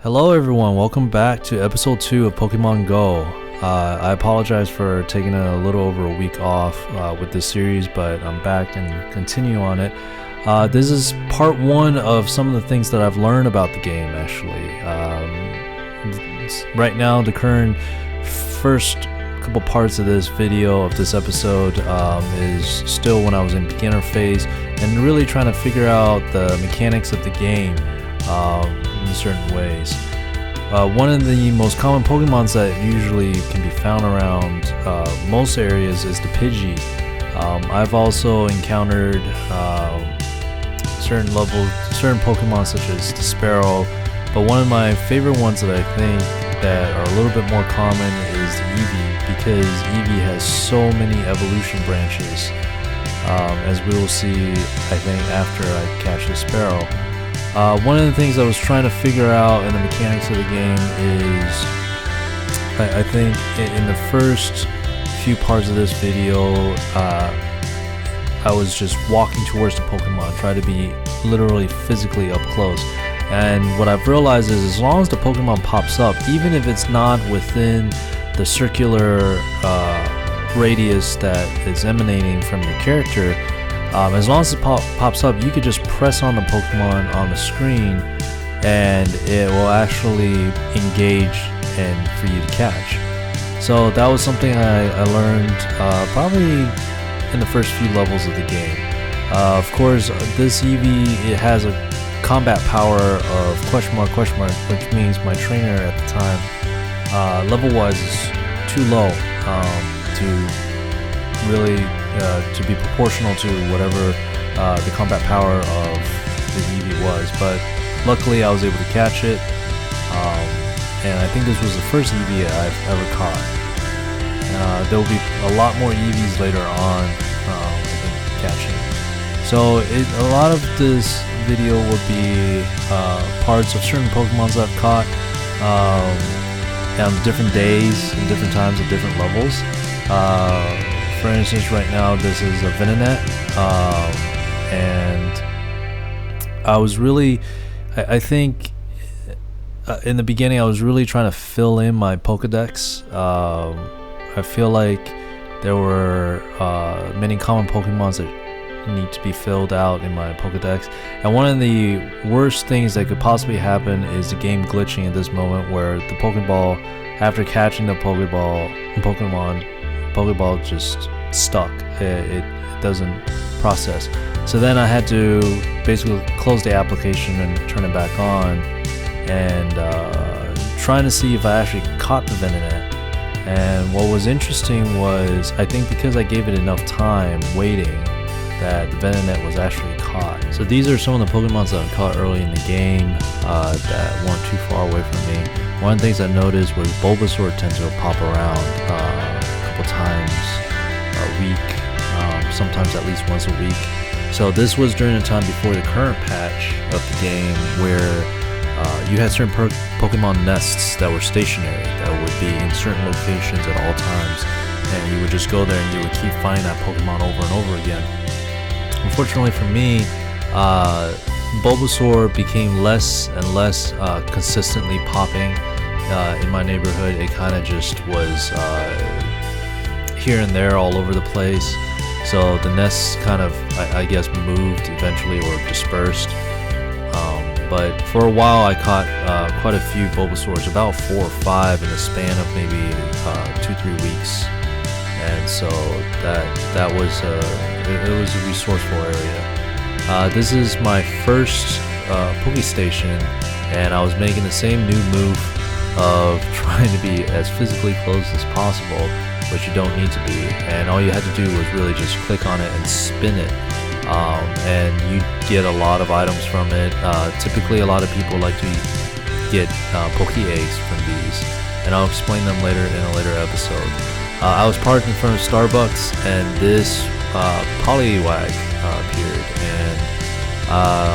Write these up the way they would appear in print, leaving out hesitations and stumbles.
Hello everyone, welcome back to episode 2 of Pokemon Go. I apologize for taking a little over a week off with this series, but I'm back and continue on it. This is part 1 of some of the things that I've learned about the game actually. Right now, the current first couple parts of this video, of this episode, is still when I was in beginner phase and really trying to figure out the mechanics of the game. In certain ways. One of the most common Pokemons that usually can be found around most areas is the Pidgey. I've also encountered certain Pokemon such as the Sparrow, but one of my favorite ones that I think that are a little bit more common is the Eevee, because Eevee has so many evolution branches, as we will see, I think, after I catch the Sparrow. One of the things I was trying to figure out in the mechanics of the game is, I think in the first few parts of this video, I was just walking towards the Pokemon, try to be literally physically up close. And what I've realized is, as long as the Pokemon pops up, even if it's not within the circular radius that is emanating from your character, as long as it pops up, you could just press on the Pokemon on the screen and it will actually engage and for you to catch. So that was something I learned probably in the first few levels of the game. Of course, this Eevee, it has a combat power of question mark, which means my trainer at the time, level-wise, is too low to really to be proportional to whatever the combat power of the Eevee was, but luckily I was able to catch it, and I think this was the first Eevee I've ever caught. There will be a lot more Eevees later on, I think, catching. So a lot of this video will be parts of certain Pokemons I've caught on different days and different times at different levels. For instance, right now this is a Venonat, and I was really, I think in the beginning I was really trying to fill in my Pokedex. I feel like there were many common Pokemons that need to be filled out in my Pokedex, and one of the worst things that could possibly happen is the game glitching at this moment, where the Pokeball, after catching the Pokeball just stuck. It doesn't process. So then I had to basically close the application and turn it back on, and trying to see if I actually caught the Venonat. And what was interesting was, I think because I gave it enough time waiting, that the Venonat was actually caught. So these are some of the Pokemons that I caught early in the game that weren't too far away from me. One of the things I noticed was Bulbasaur tends to pop around times a week, sometimes at least once a week. So this was during the time before the current patch of the game, where you had certain Pokemon nests that were stationary, that would be in certain locations at all times, and you would just go there and you would keep finding that Pokemon over and over again. Unfortunately for me, Bulbasaur became less and less consistently popping in my neighborhood. It kind of just was here and there all over the place, so the nests kind of, I guess, moved eventually or dispersed. But for a while I caught quite a few Bulbasaurs, about 4 or 5 in the span of maybe 2-3 weeks, and so that was it was a resourceful area. This is my first Poke Station, and I was making the same new move of trying to be as physically close as possible, which you don't need to be, and all you had to do was really just click on it and spin it, and you get a lot of items from it. Typically a lot of people like to get Poke Eggs from these, and I'll explain them later in a later episode. I was parked in front of Starbucks, and this Poliwag appeared, and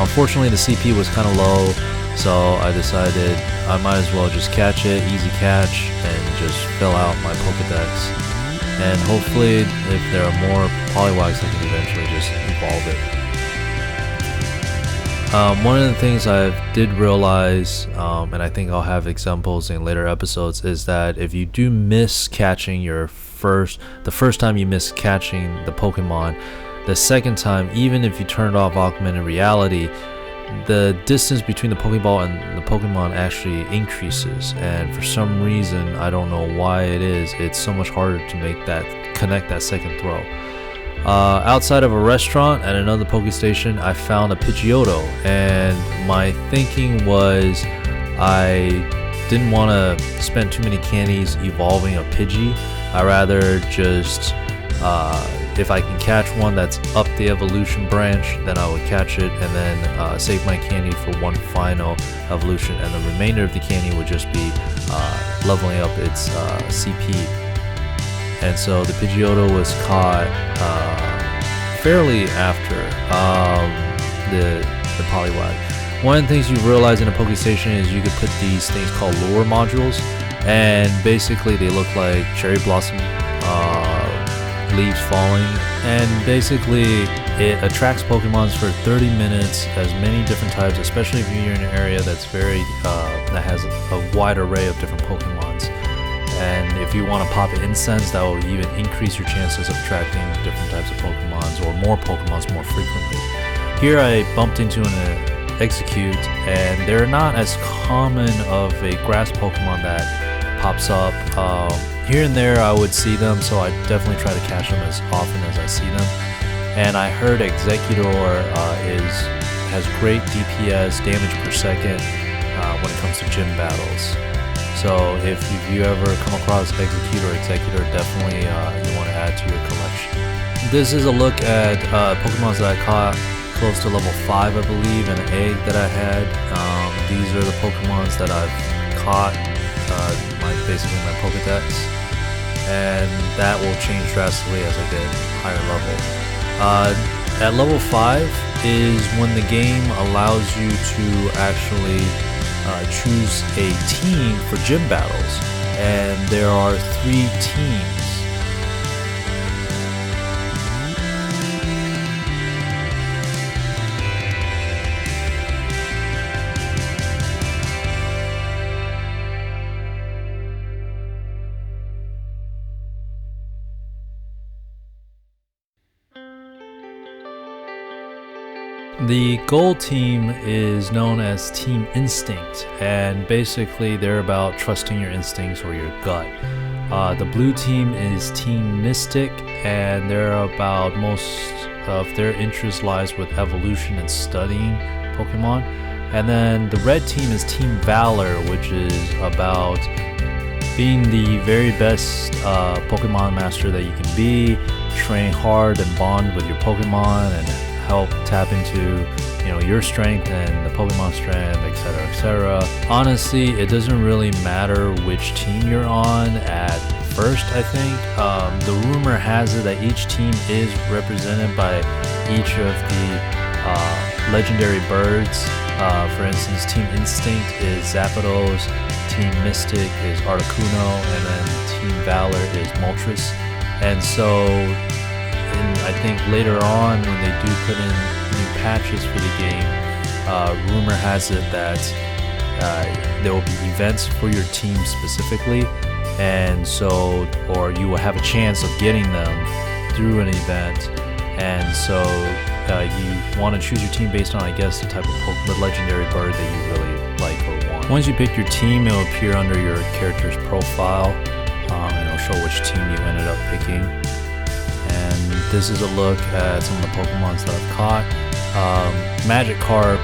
unfortunately the CP was kind of low, so I decided I might as well just catch it, easy catch, and just fill out my Pokedex. And hopefully, if there are more Poliwags, I can eventually just evolve it. One of the things I did realize, and I think I'll have examples in later episodes, is that if you do miss catching the first time you miss catching the Pokemon, the second time, even if you turned off augmented reality, the distance between the Pokeball and the Pokemon actually increases, and for some reason, I don't know why it is, it's so much harder to connect that second throw. Outside of a restaurant at another Pokestation, I found a Pidgeotto, and my thinking was I didn't want to spend too many candies evolving a Pidgey. I rather just if I can catch one that's up the evolution branch, then I would catch it and then save my candy for one final evolution, and the remainder of the candy would just be leveling up its CP. And so the Pidgeotto was caught fairly after the Poliwag. One of the things you realize in a Pokestation is you could put these things called lure modules, and basically they look like cherry blossom leaves falling, and basically it attracts Pokemons for 30 minutes, as many different types, especially if you're in an area that's very that has a wide array of different Pokemons. And if you want to pop incense, that will even increase your chances of attracting different types of Pokemons or more Pokemons more frequently. Here I bumped into an Execute, and they're not as common of a grass Pokemon that pops up. Here and there I would see them, so I definitely try to catch them as often as I see them. And I heard Executor has great DPS, damage per second, when it comes to gym battles. So if you ever come across Executor, definitely you want to add to your collection. This is a look at Pokemons that I caught close to level 5, I believe, and an egg that I had. These are the Pokemons that I've caught, basically my Pokedex, and that will change drastically as I get higher level. At level 5 is when the game allows you to actually choose a team for gym battles, and there are 3 teams. The gold team is known as Team Instinct, and basically they're about trusting your instincts or your gut. The blue team is Team Mystic, and they're about most of their interest lies with evolution and studying Pokemon. And then the red team is Team Valor, which is about being the very best Pokemon master that you can be, train hard and bond with your Pokemon and help tap into your strength and the Pokemon strength, etc., etc. Honestly, it doesn't really matter which team you're on at first. I think the rumor has it that each team is represented by each of the legendary birds. For instance, Team Instinct is Zapdos, Team Mystic is Articuno, and then Team Valor is Moltres. And so I think later on, when they do put in new patches for the game, rumor has it that there will be events for your team specifically, and so, or you will have a chance of getting them through an event, and so you want to choose your team based on, I guess, the type of the legendary bird that you really like or want. Once you pick your team, it will appear under your character's profile, and it'll show which team you ended up picking. And this is a look at some of the Pokemons that I've caught. Magikarp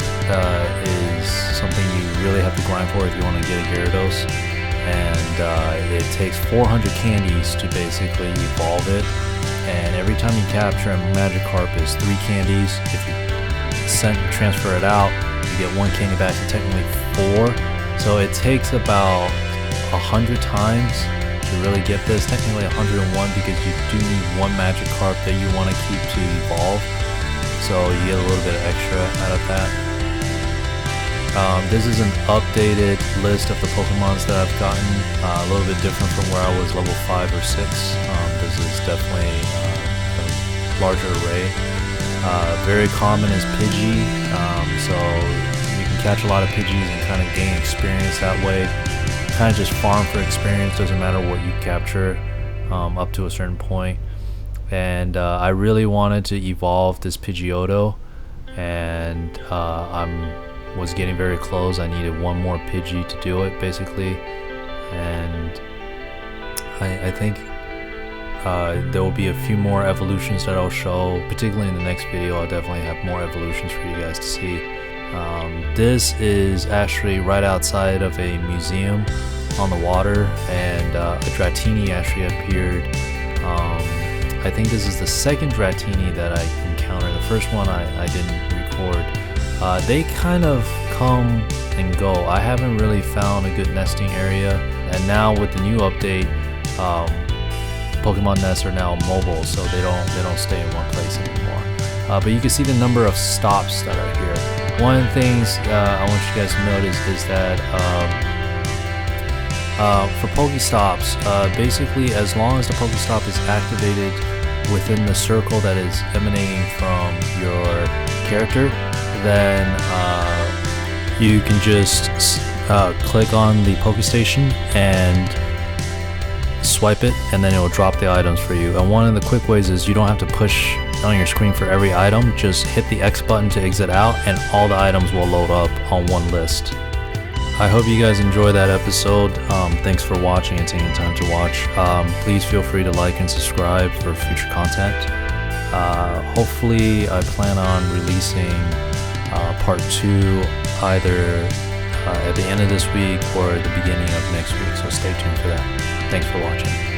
is something you really have to grind for if you want to get a Gyarados, and it takes 400 candies to basically evolve it, and every time you capture a Magikarp is 3 candies. If you transfer it out, you get 1 candy back, so technically 4. So it takes about 100 times to really get this, technically 101, because you do need 1 Magikarp that you want to keep to evolve, so you get a little bit of extra out of that. This is an updated list of the Pokemons that I've gotten, a little bit different from where I was level 5 or 6. This is definitely a larger array. Very common is Pidgey, so you can catch a lot of Pidgeys and kind of gain experience that way. Kind of just farm for experience, doesn't matter what you capture up to a certain point. And I really wanted to evolve this Pidgeotto, and I was getting very close. I needed one more Pidgey to do it, basically, and I think there will be a few more evolutions that I'll show, particularly in the next video. I'll definitely have more evolutions for you guys to see. This is actually right outside of a museum on the water, and a Dratini actually appeared. I think this is the second Dratini that I encountered. The first one I didn't record. They kind of come and go. I haven't really found a good nesting area, and now with the new update, Pokemon nests are now mobile, so they don't stay in one place anymore. But you can see the number of stops that are here. One of the things I want you guys to notice is that for Pokestops, basically as long as the Pokestop is activated within the circle that is emanating from your character, then you can just click on the Pokestation and swipe it, and then it will drop the items for you. And one of the quick ways is you don't have to push on your screen for every item. Just hit the X button to exit out, and all the items will load up on one list. I hope you guys enjoyed that episode. Thanks for watching and taking time to watch. Please feel free to like and subscribe for future content. Hopefully I plan on releasing part 2 either at the end of this week or the beginning of next week, so stay tuned for that. Thanks for watching.